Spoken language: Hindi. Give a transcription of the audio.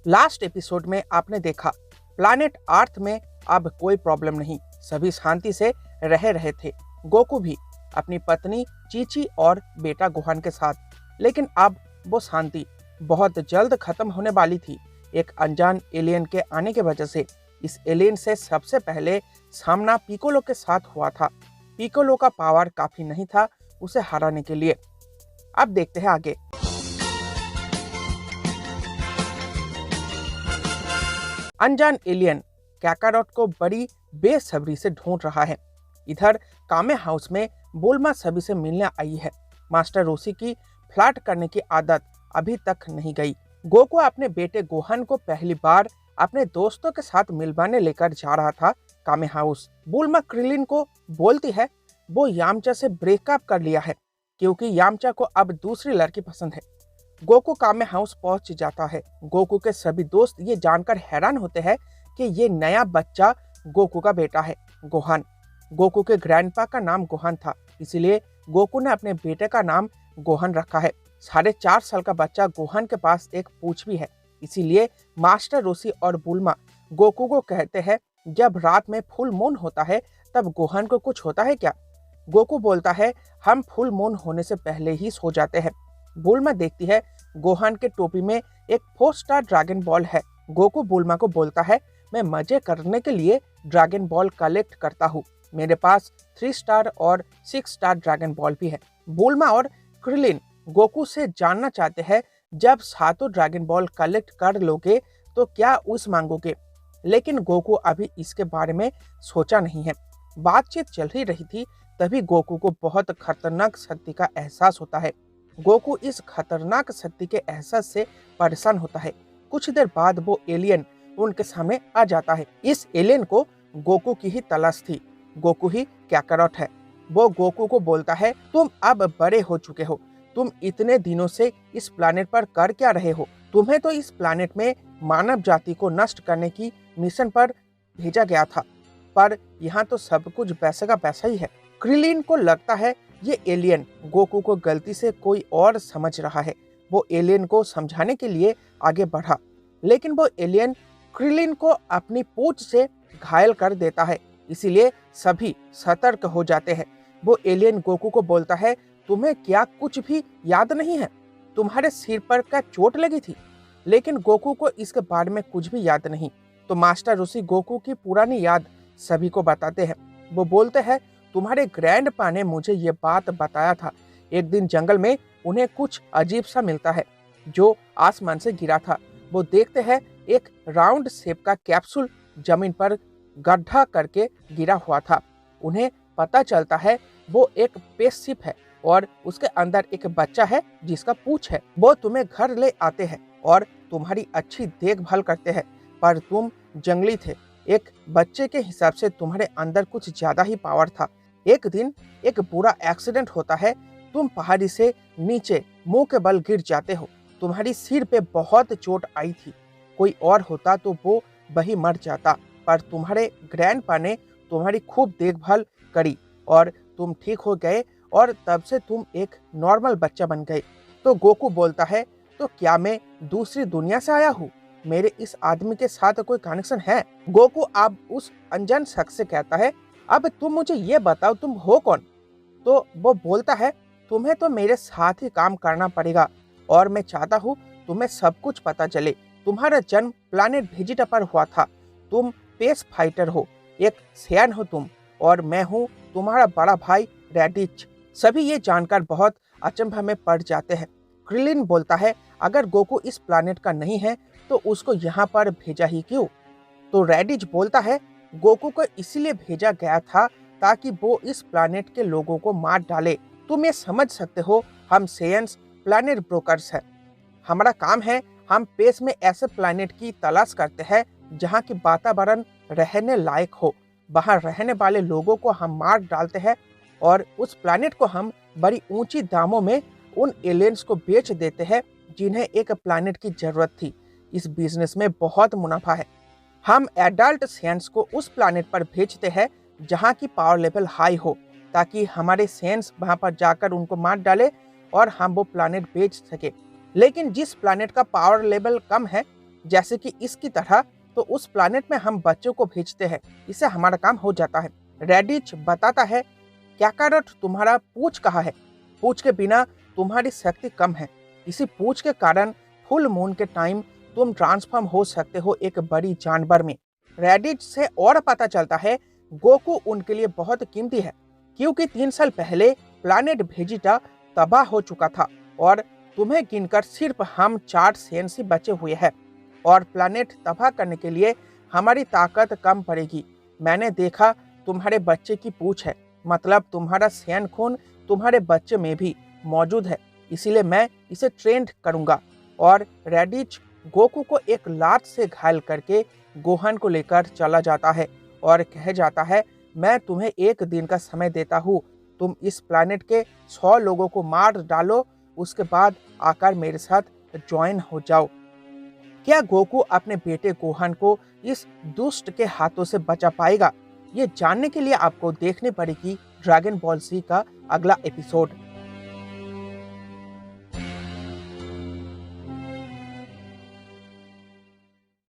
लास्ट एपिसोड में आपने देखा प्लैनेट अर्थ में अब कोई प्रॉब्लम नहीं, सभी शांति से रह रहे थे। गोकू भी अपनी पत्नी चीची और बेटा गोहान के साथ। लेकिन अब वो शांति बहुत जल्द खत्म होने वाली थी, एक अनजान एलियन के आने की वजह से। इस एलियन से सबसे पहले सामना पिकोलो के साथ हुआ था। पिकोलो का पावर काफी नहीं था उसे हराने के लिए। अब देखते हैं आगे। अनजान एलियन कैकारोट को बड़ी बेसब्री से ढूंढ रहा है। इधर कामे हाउस में बुल्मा सभी से मिलने आई है। मास्टर रोसी की फ्लर्ट करने की आदत अभी तक नहीं गई। गोकू अपने बेटे गोहान को पहली बार अपने दोस्तों के साथ मिलवाने लेकर जा रहा था कामे हाउस। बुल्मा क्रिलिन को बोलती है वो यामचा से ब्रेकअप कर लिया है क्योंकि यामचा को अब दूसरी लड़की पसंद है। गोकू कामे हाउस पहुंच जाता है। गोकू के सभी दोस्त ये जानकर हैरान होते हैं कि ये नया बच्चा गोकू का बेटा है, गोहान। गोकू के ग्रैंडपा का नाम गोहान था, इसीलिए गोकू ने अपने बेटे का नाम गोहान रखा है। 4.5 साल का बच्चा गोहान के पास एक पूंछ भी है, इसीलिए मास्टर रोसी और बुल्मा गोकू को कहते हैं जब रात में फुल मून होता है तब गोहान को कुछ होता है क्या? गोकू बोलता है हम फुल मून होने से पहले ही सो जाते हैं। बुल्मा देखती है गोहान के टोपी में एक 4 स्टार ड्रैगन बॉल है। गोकू बुल्मा को बोलता है मैं मजे करने के लिए ड्रैगन बॉल कलेक्ट करता हूँ, मेरे पास 3 स्टार और 6 स्टार ड्रैगन बॉल भी है। बुल्मा और क्रिलिन गोकू से जानना चाहते हैं जब 7 ड्रैगन बॉल कलेक्ट कर लोगे तो क्या उस मांगोगे, लेकिन गोकू अभी इसके बारे में सोचा नहीं है। बातचीत चल ही रही थी तभी गोकू को बहुत खतरनाक शक्ति का एहसास होता है। गोकू इस खतरनाक शक्ति के एहसास से परेशान होता है। कुछ देर बाद वो एलियन उनके सामने आ जाता है। इस एलियन को गोकू की ही तलाश थी। गोकू ही कैकारोट है। वो गोकू को बोलता है तुम अब बड़े हो चुके हो, तुम इतने दिनों से इस प्लैनेट पर कर क्या रहे हो? तुम्हें तो इस प्लैनेट में मानव जाति को नष्ट करने की मिशन पर भेजा गया था, पर यहाँ तो सब कुछ वैसे का वैसा ही है। क्रिलिन को लगता है ये एलियन गोकू को गलती से कोई और समझ रहा है। वो एलियन को समझाने के लिए आगे बढ़ा, लेकिन वो एलियन क्रिलिन को अपनी पूंछ से घायल कर देता है, इसीलिए सभी सतर्क हो जाते हैं। वो एलियन गोकू को बोलता है तुम्हें क्या कुछ भी याद नहीं है? तुम्हारे सिर पर क्या चोट लगी थी? लेकिन गोकू को इसके बारे में कुछ भी याद नहीं। तो मास्टर ऋषि गोकू की पुरानी याद सभी को बताते हैं। वो बोलते हैं तुम्हारे ग्रैंडपा ने मुझे ये बात बताया था, एक दिन जंगल में उन्हें कुछ अजीब सा मिलता है जो आसमान से गिरा था। वो देखते हैं एक राउंड शेप का कैप्सूल जमीन पर गड्ढा करके गिरा हुआ था। उन्हें पता चलता है वो एक स्पेसशिप है और उसके अंदर एक बच्चा है जिसका पूंछ है। वो तुम्हें घर ले आते हैं और तुम्हारी अच्छी देखभाल करते हैं, पर तुम जंगली थे। एक बच्चे के हिसाब से तुम्हारे अंदर कुछ ज्यादा ही पावर था। एक दिन एक बुरा एक्सीडेंट होता है, तुम पहाड़ी से नीचे मुंह के बल गिर जाते हो। तुम्हारी सिर पे बहुत चोट आई थी, कोई और होता तो वो वही मर जाता, पर तुम्हारे ग्रैंडपा ने तुम्हारी खूब देखभाल करी और तुम ठीक हो गए और तब से तुम एक नॉर्मल बच्चा बन गए। तो गोकू बोलता है तो क्या मैं दूसरी दुनिया से आया हूँ? मेरे इस आदमी के साथ कोई कनेक्शन है? गोकू अब उस अनजान शख्स से कहता है अब तुम मुझे ये बताओ तुम हो कौन? तो वो बोलता है तुम्हें तो मेरे साथ ही काम करना पड़ेगा और मैं चाहता हूँ तुम्हें सब कुछ पता चले। तुम्हारा जन्म प्लैनेट वेजिटा पर हुआ था, तुम स्पेस फाइटर हो, एक सैन हो तुम, और मैं हूँ तुम्हारा बड़ा भाई रेडिच। सभी ये जानकर बहुत अचंभा में पड़ जाते हैं। क्रिलिन बोलता है अगर गोकू इस प्लैनेट का नहीं है तो उसको यहाँ पर भेजा ही क्यों? तो रेडिच बोलता है गोकू को इसलिए भेजा गया था ताकि वो इस प्लैनेट के लोगों को मार डाले। तुम ये समझ सकते हो हम सेयंस प्लैनेट ब्रोकर्स हैं। हमारा काम है हम स्पेस में ऐसे प्लैनेट की तलाश करते हैं जहाँ की वातावरण रहने लायक हो। वहाँ रहने वाले लोगों को हम मार डालते हैं और उस प्लैनेट को हम बड़ी ऊंची दामों में उन एलियंस को बेच देते हैं जिन्हें एक प्लैनेट की जरूरत थी। इस बिजनेस में बहुत मुनाफा है। हम एडल्ट सेंस को उस प्लैनेट पर भेजते हैं जहाँ की पावर लेवल हाई हो, ताकि हमारे सेंस वहाँ पर जाकर उनको मार डाले और हम वो प्लैनेट बेच सके। लेकिन जिस प्लैनेट का पावर लेवल कम है जैसे कि इसकी तरह, तो उस प्लैनेट में हम बच्चों को भेजते हैं, इससे हमारा काम हो जाता है। रेडिच बताता है, कैकारोट तुम्हारा पूंछ कहाँ है? पूंछ के बिना तुम्हारी शक्ति कम है। इसी पूंछ के कारण फुल मून के टाइम तुम ट्रांसफॉर्म हो सकते हो एक बड़ी जानवर में। रेडिट से और पता चलता है गोकू उनके लिए बहुत कीमती है, क्योंकि 3 साल पहले प्लैनेट वेजिटा तबाह हो चुका था और तुम्हें गिनकर सिर्फ हम 4 सेंसी बचे हुए हैं और प्लैनेट तबाह करने के लिए हमारी ताकत कम पड़ेगी। मैंने देखा तुम्हारे बच्चे की पूंछ है, मतलब तुम्हारा सैन खून तुम्हारे बच्चे में भी मौजूद है, इसीलिए मैं इसे ट्रेंड करूंगा। और रेडिच गोकू को एक लात से घायल करके गोहान को लेकर चला जाता है और कह जाता है, मैं तुम्हें 1 दिन का समय देता हूँ, तुम इस प्लैनेट के 100 लोगों को मार डालो, उसके बाद आकर मेरे साथ ज्वाइन हो जाओ। क्या गोकू अपने बेटे गोहान को इस दुष्ट के हाथों से बचा पाएगा? ये जानने के लिए आपको देखनी पड़ेगी ड्रैगन बॉल ज़ी का अगला एपिसोड।